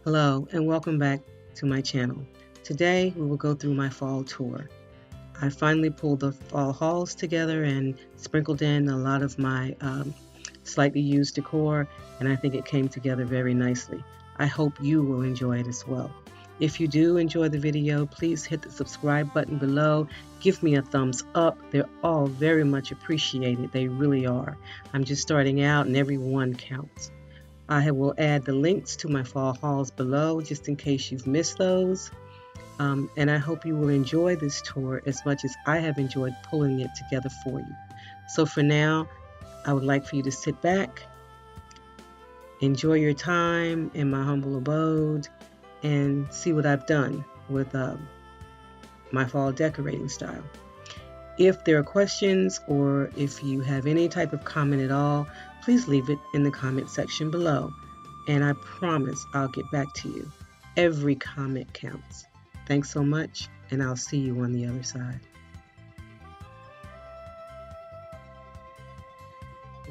Hello and welcome back to my channel. Today we will go through my fall tour. I finally pulled the fall hauls together and sprinkled in a lot of my slightly used decor, and I think it came together very nicely. I hope you will enjoy it as well. If you do enjoy the video, please hit the subscribe button below. Give me a thumbs up. They're all very much appreciated. They really are. I'm just starting out and every one counts. I will add the links to my fall hauls below just in case you've missed those. And I hope you will enjoy this tour as much as I have enjoyed pulling it together for you. So for now, I would like for you to sit back, enjoy your time in my humble abode, and see what I've done with my fall decorating style. If there are questions or if you have any type of comment at all, please leave it in the comment section below, and I promise I'll get back to you. Every comment counts. Thanks so much, and I'll see you on the other side.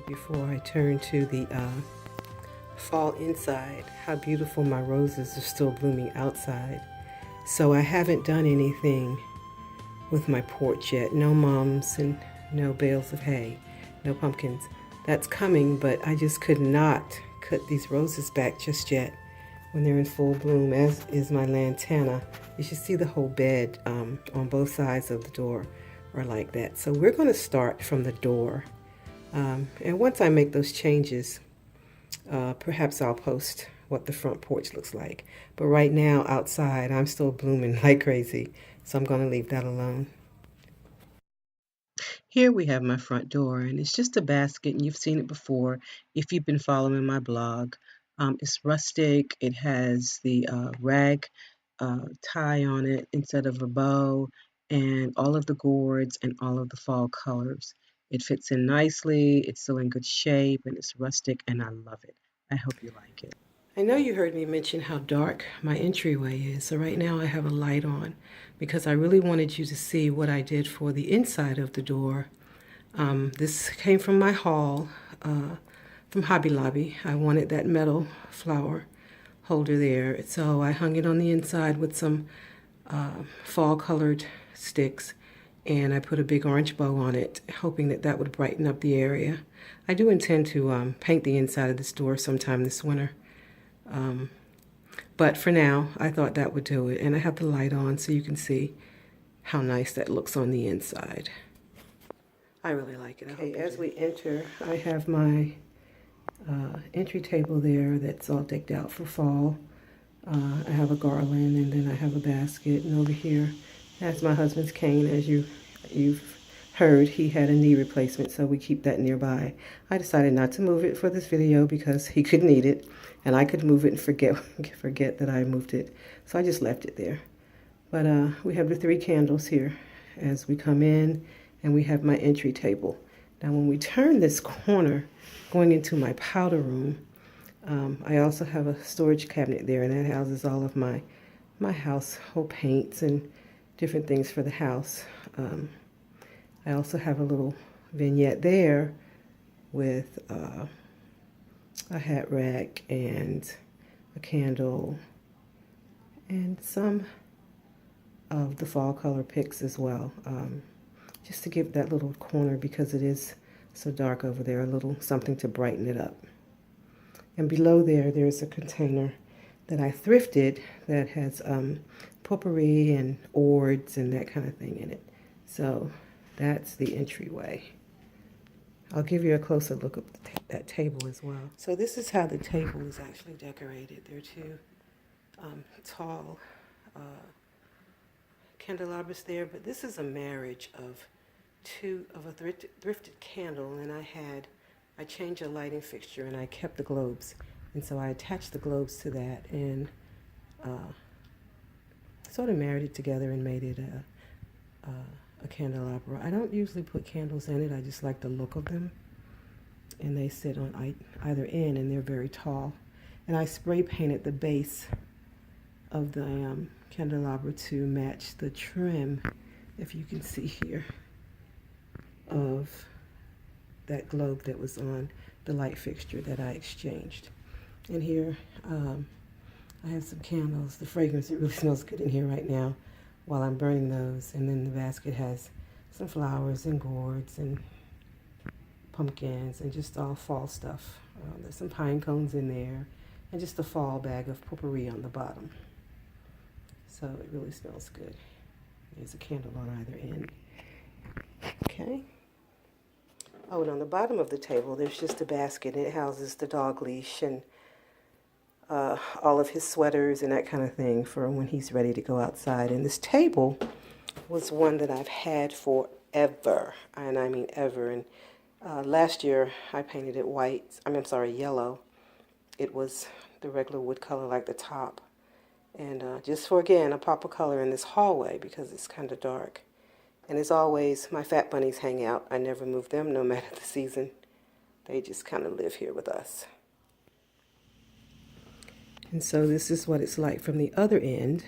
Before I turn to the fall inside, how beautiful my roses are still blooming outside. So I haven't done anything with my porch yet. No mums and no bales of hay, no pumpkins. That's coming, but I just could not cut these roses back just yet when they're in full bloom, as is my lantana. You should see the whole bed on both sides of the door are like that. So we're going to start from the door. And once I make those changes, perhaps I'll post what the front porch looks like. But right now, outside, I'm still blooming like crazy. So I'm going to leave that alone. Here we have my front door, and it's just a basket, and you've seen it before if you've been following my blog. It's rustic. It has the rag tie on it instead of a bow, and all of the gourds and all of the fall colors. It fits in nicely. It's still in good shape, and it's rustic, and I love it. I hope you like it. I know you heard me mention how dark my entryway is, so right now I have a light on because I really wanted you to see what I did for the inside of the door. This came from my haul from Hobby Lobby. I wanted that metal flower holder there, so I hung it on the inside with some fall colored sticks, and I put a big orange bow on it, hoping that that would brighten up the area. I do intend to paint the inside of this door sometime this winter. But for now, I thought that would do it. And I have the light on so you can see how nice that looks on the inside. I really like it. Okay, as we enter, I have my entry table there that's all decked out for fall. I have a garland, and then I have a basket. And over here, that's my husband's cane. As you've heard, he had a knee replacement, so we keep that nearby. I decided not to move it for this video because he could need it, and I could move it and forget that I moved it. So I just left it there. But we have the 3 candles here as we come in, and we have my entry table. Now when we turn this corner, going into my powder room, I also have a storage cabinet there, and that houses all of my household paints and different things for the house. I also have a little vignette there with a hat rack and a candle and some of the fall color picks as well, just to give that little corner, because it is so dark over there, a little something to brighten it up. And below there's a container that I thrifted that has potpourri and ords and that kind of thing in it. So that's the entryway. I'll give you a closer look at that table as well. So this is how the table is actually decorated. There are 2 tall candelabras there, but this is a marriage of a thrifted candle, and I changed a lighting fixture, and I kept the globes, and so I attached the globes to that and sort of married it together and made it a candelabra. I don't usually put candles in it. I just like the look of them, and they sit on either end, and they're very tall. And I spray painted the base of the candelabra to match the trim, if you can see here, of that globe that was on the light fixture that I exchanged. And here I have some candles. The fragrance, it really smells good in here right now while I'm burning those. And then the basket has some flowers and gourds and pumpkins and just all fall stuff. There's some pine cones in there and just a fall bag of potpourri on the bottom. So it really smells good. There's a candle on either end. Okay. Oh, and on the bottom of the table, there's just a basket. It houses the dog leash and all of his sweaters and that kind of thing for when he's ready to go outside. And this table was one that I've had forever, and I mean ever. And last year I painted it white. I'm sorry, yellow. It was the regular wood color like the top. And just for, again, a pop of color in this hallway because it's kind of dark. And as always, my fat bunnies hang out. I never move them no matter the season. They just kind of live here with us. And so this is what it's like from the other end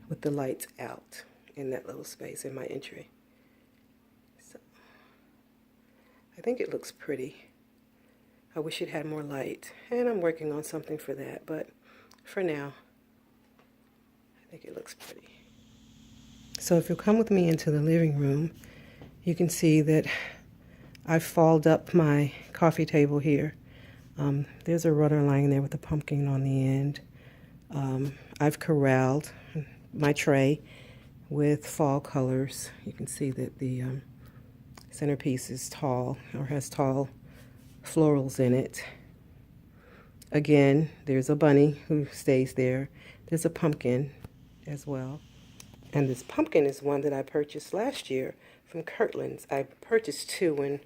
with the lights out in that little space in my entry. So I think it looks pretty. I wish it had more light, and I'm working on something for that, but for now, I think it looks pretty. So if you'll come with me into the living room, you can see that I've folded up my coffee table here. There's a runner lying there with a pumpkin on the end. I've corralled my tray with fall colors. You can see that the centerpiece is tall or has tall florals in it. Again, there's a bunny who stays there. There's a pumpkin as well. And this pumpkin is one that I purchased last year from Kirtland's. I purchased two and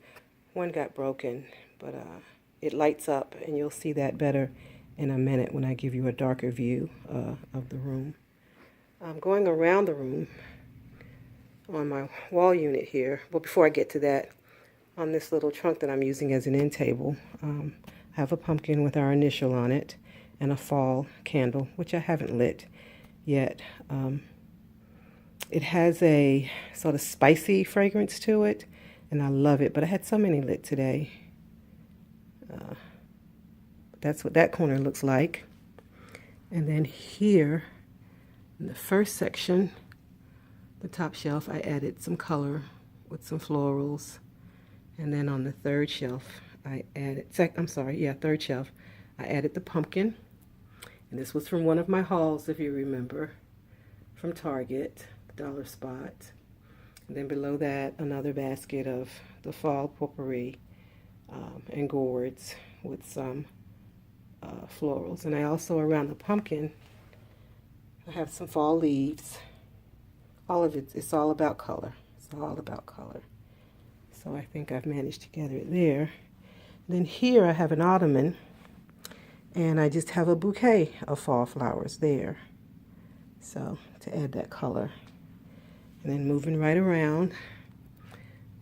one got broken, but it lights up, and you'll see that better in a minute when I give you a darker view of the room. I'm going around the room on my wall unit here. Well, before I get to that, on this little trunk that I'm using as an end table, I have a pumpkin with our initial on it and a fall candle, which I haven't lit yet. It has a sort of spicy fragrance to it, and I love it, but I had so many lit today. That's what that corner looks like. And then here, in the first section, the top shelf, I added some color with some florals. And then on the third shelf, I added, third shelf, I added the pumpkin. And this was from one of my hauls, if you remember, from Target, the Dollar Spot. And then below that, another basket of the fall potpourri and gourds with some florals. And I also, around the pumpkin, I have some fall leaves. All of it, it's all about color. It's all about color. So I think I've managed to gather it there. Then here I have an ottoman, and I just have a bouquet of fall flowers there. So to add that color. And then moving right around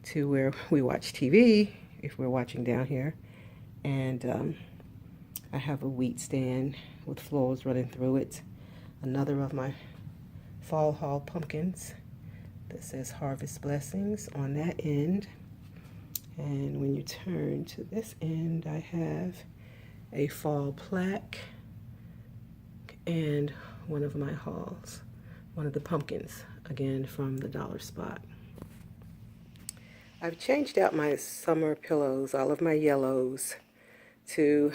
to where we watch TV, if we're watching down here. And I have a wheat stand with florals running through it. Another of my fall haul pumpkins that says Harvest Blessings on that end. And when you turn to this end, I have a fall plaque and one of my hauls, one of the pumpkins, again from the Dollar Spot. I've changed out my summer pillows, all of my yellows, to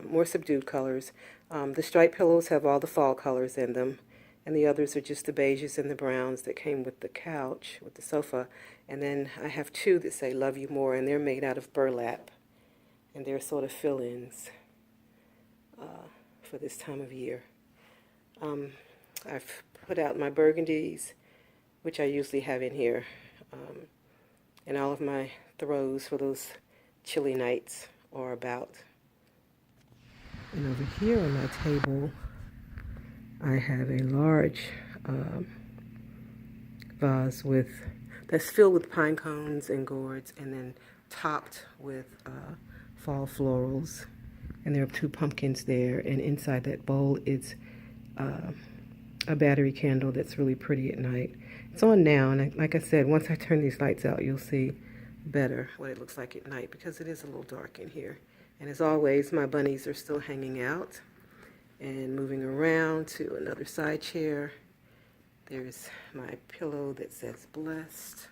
more subdued colors. The striped pillows have all the fall colors in them, and the others are just the beiges and the browns that came with the couch, with the sofa. And then I have two that say Love You More, and they're made out of burlap, and they're sort of fill-ins for this time of year. I've put out my burgundies, which I usually have in here, and all of my throws for those chilly nights are about. And over here on my table, I have a large vase that's filled with pine cones and gourds, and then topped with fall florals. And there are two pumpkins there, and inside that bowl is a battery candle that's really pretty at night. It's on now, and like I said, once I turn these lights out, you'll see better what it looks like at night, because it is a little dark in here. And as always, my bunnies are still hanging out. And moving around to another side chair, there's my pillow that says blessed.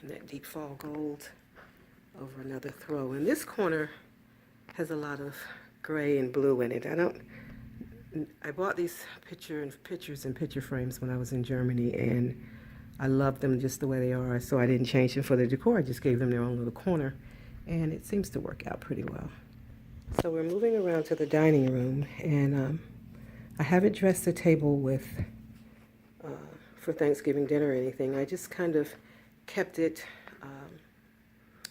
And that deep fall gold over another throw. And this corner has a lot of gray and blue in it. I bought these pictures and picture frames when I was in Germany, and I love them just the way they are, so I didn't change them for the decor. I just gave them their own little corner, and it seems to work out pretty well. So we're moving around to the dining room, and I haven't dressed the table with for Thanksgiving dinner or anything. I just kind of kept it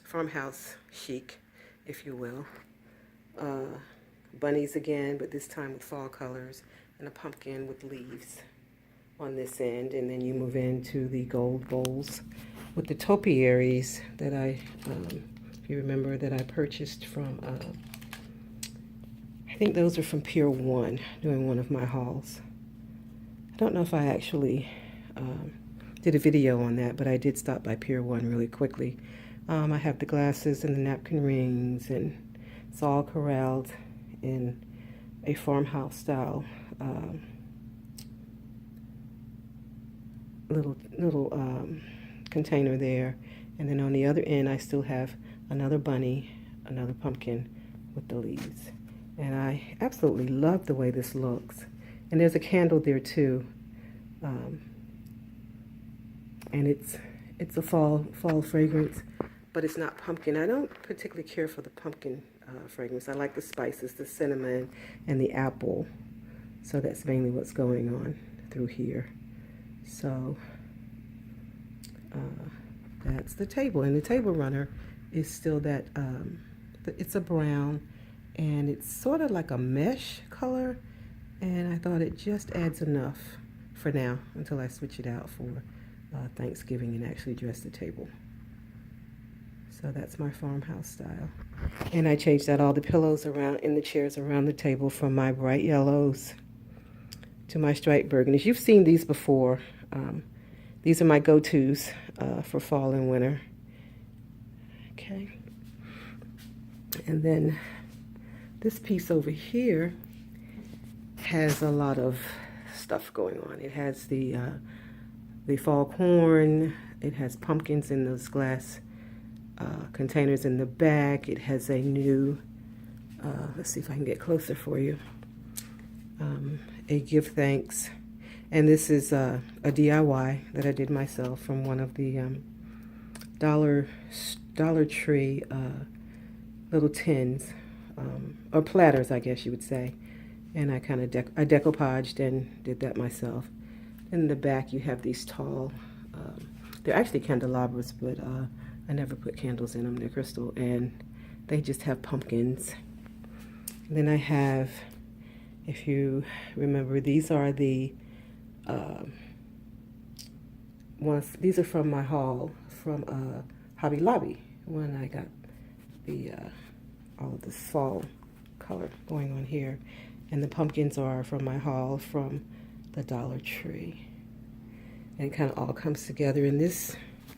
farmhouse chic, if you will. Bunnies again, but this time with fall colors, and a pumpkin with leaves on this end. And then you move into the gold bowls with the topiaries that if you remember, that I purchased from, I think those are from Pier 1 during one of my hauls. I don't know if I actually did a video on that, but I did stop by Pier 1 really quickly. I have the glasses and the napkin rings, and it's all corralled in a farmhouse style little container there. And then on the other end I still have another bunny, another pumpkin with the leaves. And I absolutely love the way this looks. And there's a candle there too. And it's a fall fragrance, but it's not pumpkin. I don't particularly care for the pumpkin fragrance. I like the spices, the cinnamon and the apple. So that's mainly what's going on through here. So that's the table. And the table runner is still that, it's a brown, and it's sort of like a mesh color. And I thought it just adds enough for now until I switch it out for Thanksgiving and actually dress the table. So that's my farmhouse style. And I changed out all the pillows around in the chairs around the table from my bright yellows to my striped burgundies. You've seen these before. These are my go-tos for fall and winter. Okay. And then this piece over here has a lot of stuff going on. It has the fall corn. It has pumpkins in those glass containers in the back. It has a new, let's see if I can get closer for you, a give thanks. And this is a DIY that I did myself from one of the Dollar Tree little tins, or platters, I guess you would say. And I kind of decoupaged and did that myself. In the back you have these tall, they're actually candelabras, but I never put candles in them. They're crystal, and they just have pumpkins. And then I have, if you remember, these are the these are from my haul from Hobby Lobby when I got the all of this fall color going on here. And the pumpkins are from my haul from the Dollar Tree. And it kind of all comes together. And this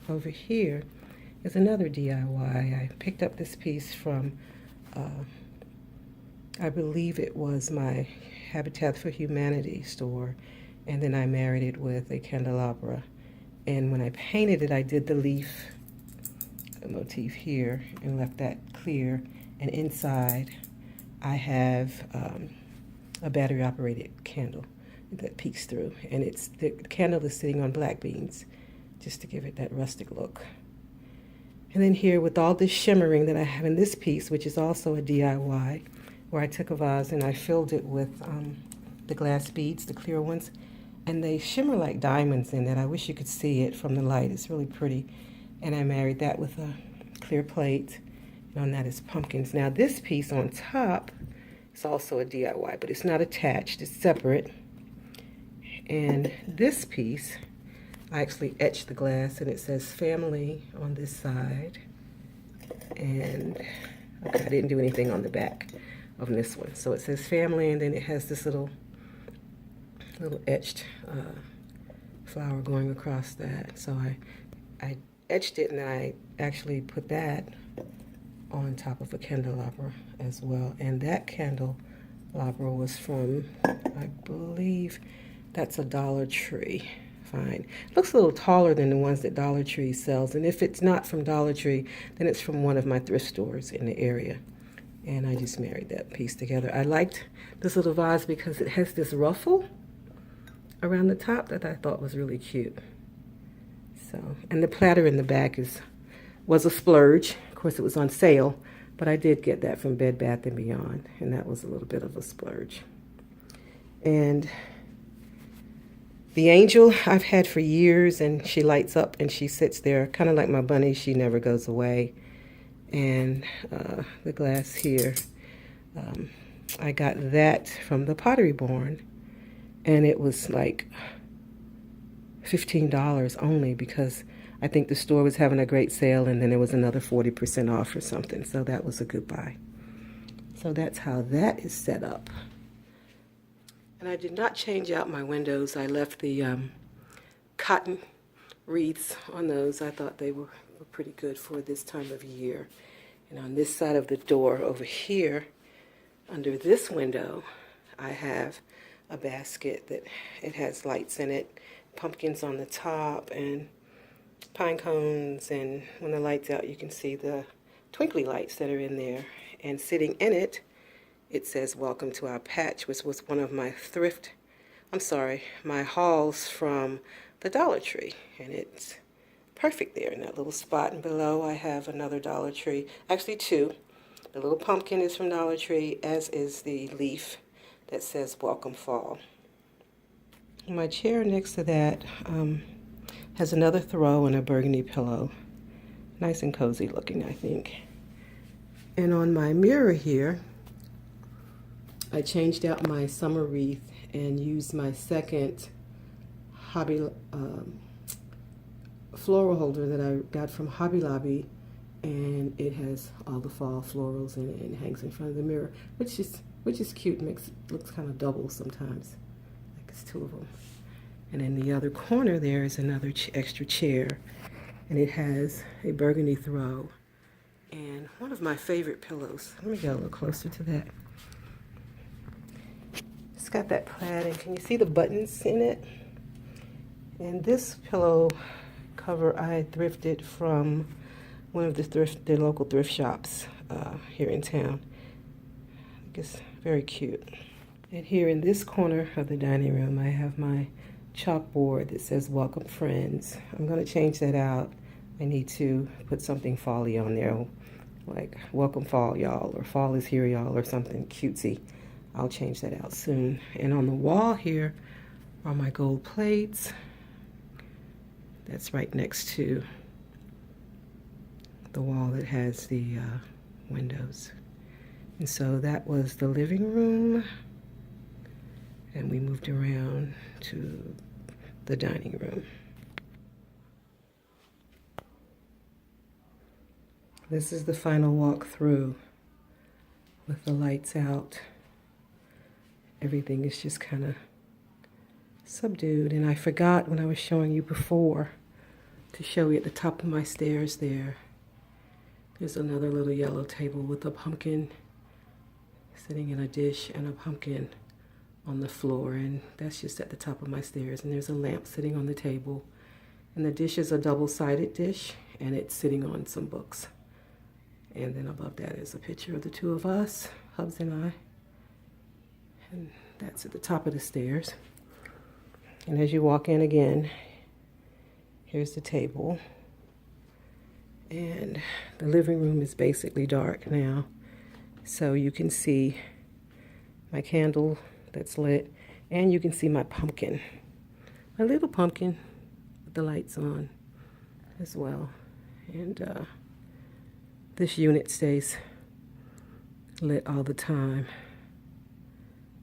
over here is another DIY. I picked up this piece from, I believe it was my Habitat for Humanity store. And then I married it with a candelabra. And when I painted it, I did the leaf motif here and left that clear. And inside, I have a battery-operated candle that peeks through. And the candle is sitting on black beans, just to give it that rustic look. And then here, with all this shimmering that I have in this piece, which is also a DIY, where I took a vase and I filled it with the glass beads, the clear ones, and they shimmer like diamonds in it. I wish you could see it from the light. It's really pretty. And I married that with a clear plate, and on that is pumpkins. Now this piece on top is also a DIY, but it's not attached, it's separate. And this piece, I actually etched the glass, and it says family on this side. And okay, I didn't do anything on the back of this one. So it says family, and then it has this little etched flower going across that. So I etched it, and I actually put that on top of a candelabra as well. And that candle Labra was from, I believe that's a Dollar Tree. Fine. Looks a little taller than the ones that Dollar Tree sells. And if it's not from Dollar Tree, then it's from one of my thrift stores in the area. And I just married that piece together. I liked this little vase because it has this ruffle around the top that I thought was really cute. So, and the platter in the back was a splurge. Of course, it was on sale, but I did get that from Bed Bath & Beyond, and that was a little bit of a splurge. And the angel I've had for years, and she lights up and she sits there, kind of like my bunny. She never goes away. And the glass here, I got that from the Pottery Barn, and it was like $15 only because I think the store was having a great sale, and then there was another 40% off or something. So that was a good buy. So that's how that is set up. And I did not change out my windows. I left the cotton wreaths on those. I thought they were pretty good for this time of year. And on this side of the door over here, under this window, I have a basket that it has lights in it, pumpkins on the top, and pine cones. And when the light's out, you can see the twinkly lights that are in there. And sitting in it, it says, "Welcome to our patch," which was one of my my hauls from the Dollar Tree. And it's perfect there in that little spot. And below I have another Dollar Tree, actually two. The little pumpkin is from Dollar Tree, as is the leaf that says "Welcome Fall." My chair next to that has another throw and a burgundy pillow. Nice and cozy looking, I think. And on my mirror here, I changed out my summer wreath and used my second floral holder that I got from Hobby Lobby, and it has all the fall florals in it and it hangs in front of the mirror, which is cute. Looks kind of double sometimes, like it's two of them. And in the other corner there is another extra chair, and it has a burgundy throw and one of my favorite pillows. Let me get a little closer to that. It's got that plaid, and can you see the buttons in it? And this pillow cover I thrifted from one of the local thrift shops here in town. I guess very cute. And here in this corner of the dining room, I have my chalkboard that says "Welcome Friends." I'm going to change that out. I need to put something fall-y on there, like "Welcome Fall, y'all," or "Fall is here, y'all," or something cutesy. I'll change that out soon. And on the wall here are my gold plates. That's right next to the wall that has the windows. And so that was the living room, and we moved around to the dining room. This is the final walk through with the lights out. Everything is just kind of subdued, and I forgot when I was showing you before to show you at the top of my stairs there's another little yellow table with a pumpkin sitting in a dish and a pumpkin on the floor, and that's just at the top of my stairs. And there's a lamp sitting on the table, and the dish is a double-sided dish, and it's sitting on some books. And then above that is a picture of the two of us, Hubs and I. And that's at the top of the stairs. And as you walk in again, here's the table. And the living room is basically dark now. So you can see my candle that's lit, and you can see my pumpkin. My little pumpkin with the lights on as well. And this unit stays lit all the time.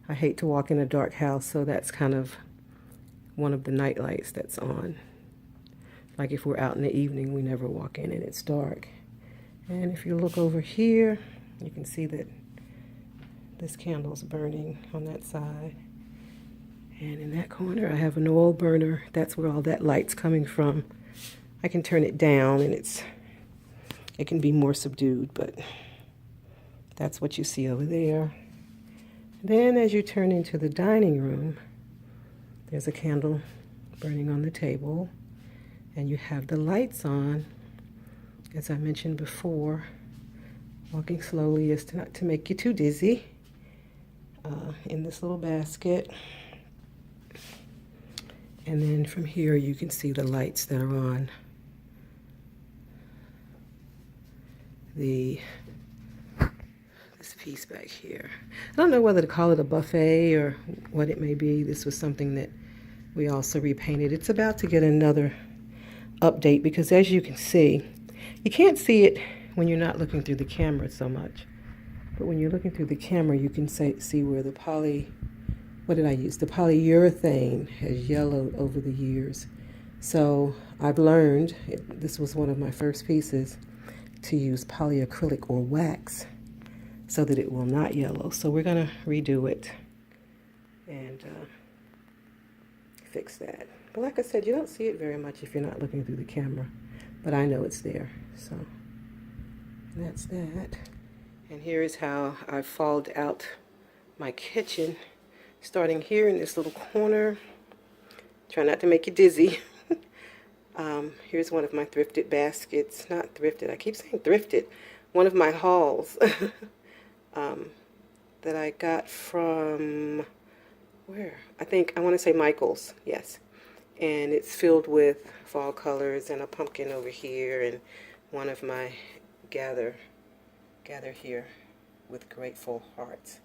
I hate to walk in a dark house, so that's kind of one of the night lights that's on. Like if we're out in the evening, we never walk in and it's dark. And if you look over here, you can see that this candle's burning on that side. And in that corner, I have an oil burner. That's where all that light's coming from. I can turn it down, and it can be more subdued, but that's what you see over there. Then as you turn into the dining room, there's a candle burning on the table, and you have the lights on. As I mentioned before, walking slowly is not to make you too dizzy. In this little basket. And then from here you can see the lights that are on this piece back here. I don't know whether to call it a buffet or what it may be. This was something that we also repainted. It's about to get another update because as you can see, you can't see it when you're not looking through the camera so much. But when you're looking through the camera, you can see where the what did I use? The polyurethane has yellowed over the years. So I've learned, this was one of my first pieces, to use polyacrylic or wax so that it will not yellow. So we're going to redo it and fix that. But like I said, you don't see it very much if you're not looking through the camera. But I know it's there. So that's that. And here is how I followed out my kitchen, starting here in this little corner. Try not to make you dizzy. Here's one of my thrifted baskets. Not thrifted, I keep saying thrifted. One of my hauls that I got from, where? I want to say Michael's, yes. And it's filled with fall colors and a pumpkin over here and one of my gather here with grateful hearts.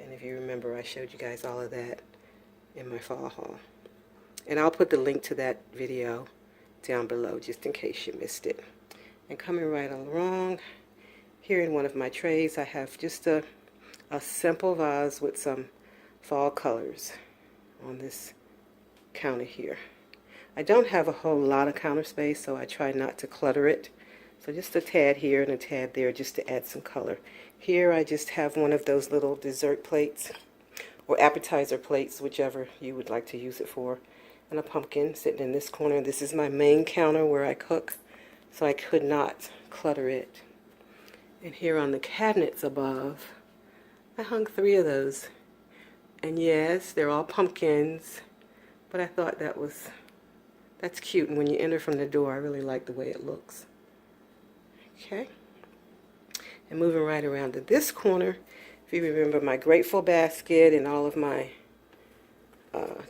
And if you remember, I showed you guys all of that in my fall haul. And I'll put the link to that video down below just in case you missed it. And coming right along, here in one of my trays, I have just a simple vase with some fall colors on this counter here. I don't have a whole lot of counter space, so I try not to clutter it. So just a tad here and a tad there just to add some color. Here I just have one of those little dessert plates or appetizer plates, whichever you would like to use it for, and a pumpkin sitting in this corner. This is my main counter where I cook, so I could not clutter it. And here on the cabinets above, I hung 3 of those. And yes, they're all pumpkins, but I thought that's cute, and when you enter from the door, I really like the way it looks. Okay, and moving right around to this corner, if you remember, my grateful basket and all of my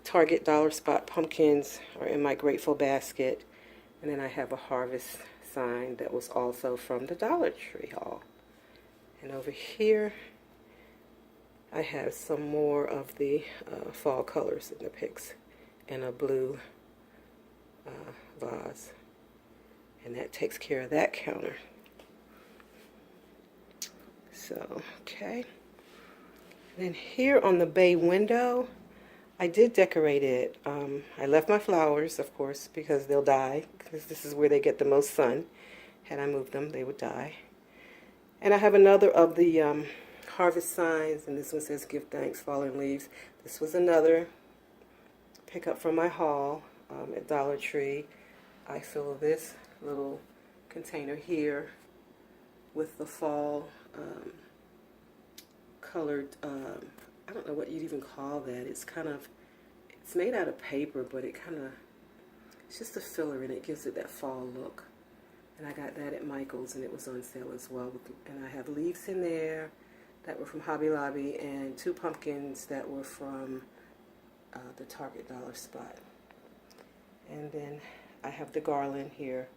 Target Dollar Spot pumpkins are in my grateful basket. And then I have a harvest sign that was also from the Dollar Tree haul. And over here, I have some more of the fall colors in the picks and a blue vase. And that takes care of that counter. So, okay. Then here on the bay window, I did decorate it. I left my flowers, of course, because they'll die, because this is where they get the most sun. Had I moved them, they would die. And I have another of the harvest signs, and this one says, "Give thanks, fallen leaves." This was another pickup from my haul at Dollar Tree. I fill this little container here with the fall colored, I don't know what you'd even call that. It's made out of paper, but it's just a filler, and it gives it that fall look. And I got that at Michael's, and it was on sale as well. And I have leaves in there that were from Hobby Lobby, and 2 pumpkins that were from the Target Dollar Spot. And then I have the garland here,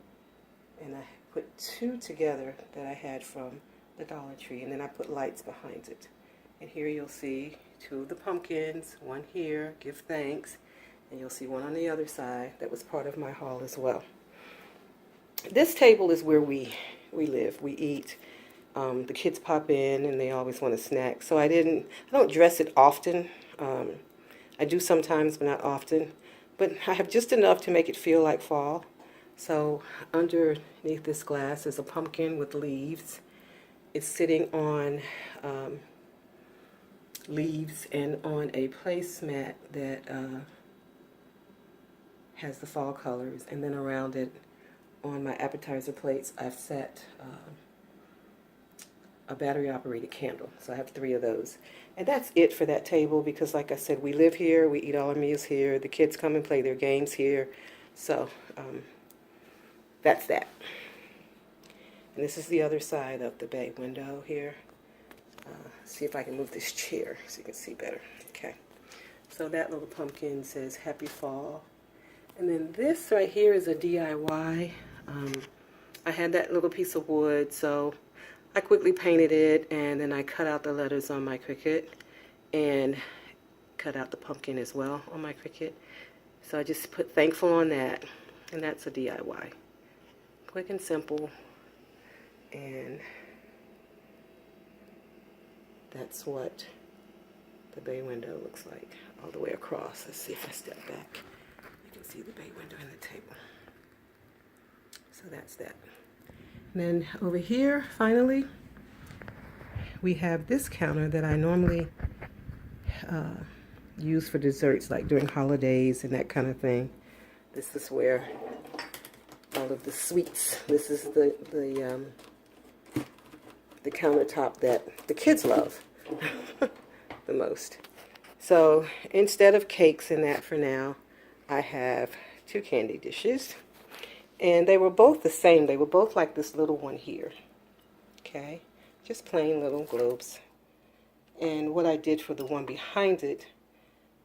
and I put 2 together that I had from the Dollar Tree, and then I put lights behind it. And here you'll see 2 of the pumpkins, one here, give thanks, and you'll see one on the other side that was part of my haul as well. This table is where we live, we eat. The kids pop in and they always want a snack, so I don't dress it often. I do sometimes, but not often. But I have just enough to make it feel like fall. So underneath this glass is a pumpkin with leaves. It's sitting on leaves and on a placemat that has the fall colors. And then around it, on my appetizer plates, I've set a battery operated candle. So I have 3 of those. And that's it for that table because like I said, we live here, we eat all our meals here, the kids come and play their games here. So that's that. And this is the other side of the bay window here. See if I can move this chair so you can see better. Okay. So that little pumpkin says Happy Fall. And then this right here is a DIY. I had that little piece of wood, so I quickly painted it, and then I cut out the letters on my Cricut and cut out the pumpkin as well on my Cricut. So I just put thankful on that, and that's a DIY. Quick and simple, and that's what the bay window looks like all the way across. Let's see if I step back. You can see the bay window and the table. So that's that. And then over here, finally, we have this counter that I normally use for desserts, like during holidays and that kind of thing. This is where all of the sweets. This is the countertop that the kids love the most. So instead of cakes and that for now, I have 2 candy dishes. And they were both the same. They were both like this little one here. Okay? Just plain little globes. And what I did for the one behind it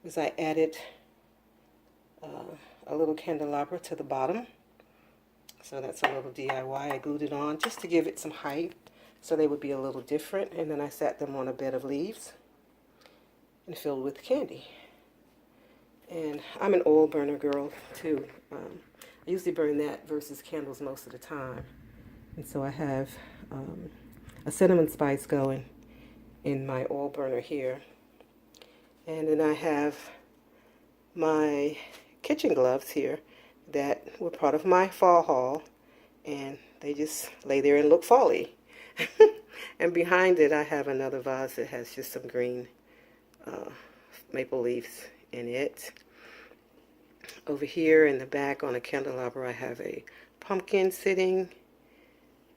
is I added a little candelabra to the bottom. So that's a little DIY. I glued it on just to give it some height so they would be a little different. And then I sat them on a bed of leaves and filled with candy. And I'm an oil burner girl too. I usually burn that versus candles most of the time. And so I have a cinnamon spice going in my oil burner here. And then I have my kitchen gloves here that were part of my fall haul. And they just lay there and look fall-y. And behind it I have another vase that has just some green maple leaves in it. Over here in the back on a candelabra, I have a pumpkin sitting,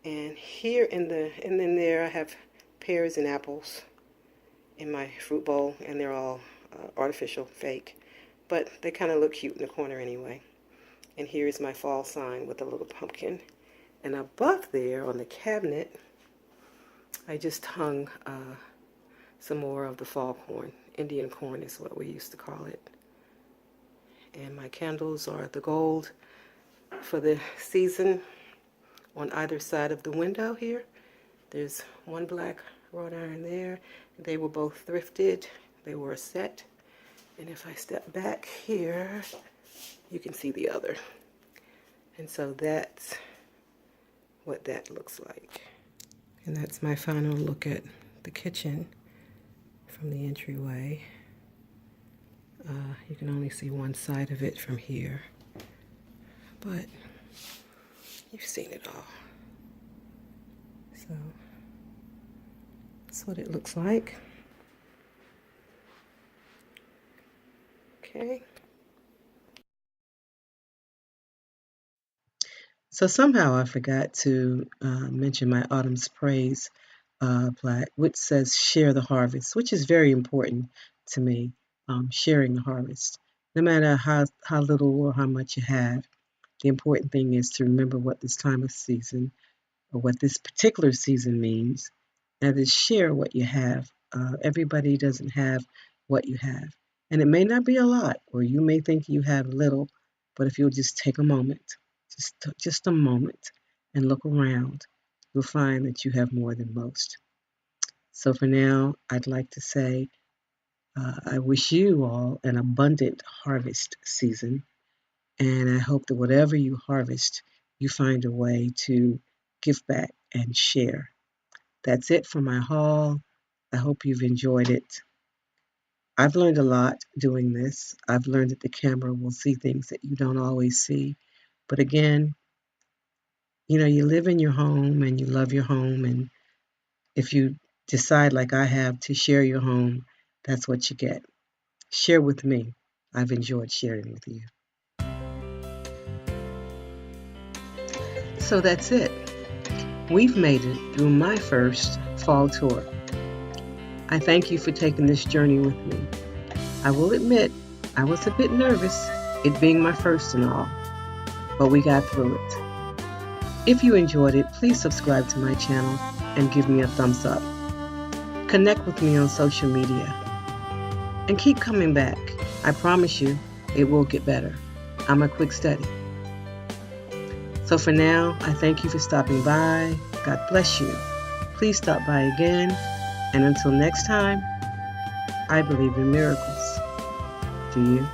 and here and then there I have pears and apples in my fruit bowl, and they're all artificial, fake, but they kind of look cute in the corner anyway. And here's my fall sign with a little pumpkin, and above there on the cabinet, I just hung some more of the fall corn. Indian corn is what we used to call it. And my candles are the gold for the season on either side of the window here. There's one black wrought iron there. They were both thrifted. They were a set. And if I step back here, you can see the other. And so that's what that looks like. And that's my final look at the kitchen from the entryway. You can only see one side of it from here, but you've seen it all. So that's what it looks like. Okay. So somehow I forgot to mention my Autumn's Praise plaque, which says share the harvest, which is very important to me, sharing the harvest. No matter how little or how much you have, the important thing is to remember what this time of season or what this particular season means, and to share what you have. Everybody doesn't have what you have. And it may not be a lot, or you may think you have little, but if you'll just take a moment, just a moment, and look around, you'll find that you have more than most. So for now, I'd like to say I wish you all an abundant harvest season, and I hope that whatever you harvest, you find a way to give back and share. That's it for my haul. I hope you've enjoyed it. I've learned a lot doing this. I've learned that the camera will see things that you don't always see. But again, you live in your home and you love your home. And if you decide, like I have, to share your home, that's what you get. Share with me. I've enjoyed sharing with you. So that's it. we've made it through my first fall tour. I thank you for taking this journey with me. I will admit, I was a bit nervous, it being my first and all, but we got through it. If you enjoyed it, please subscribe to my channel and give me a thumbs up. Connect with me on social media. And keep coming back. I promise you, it will get better. I'm a quick study. So for now, I thank you for stopping by. God bless you. Please stop by again. And until next time, I believe in miracles. Do you?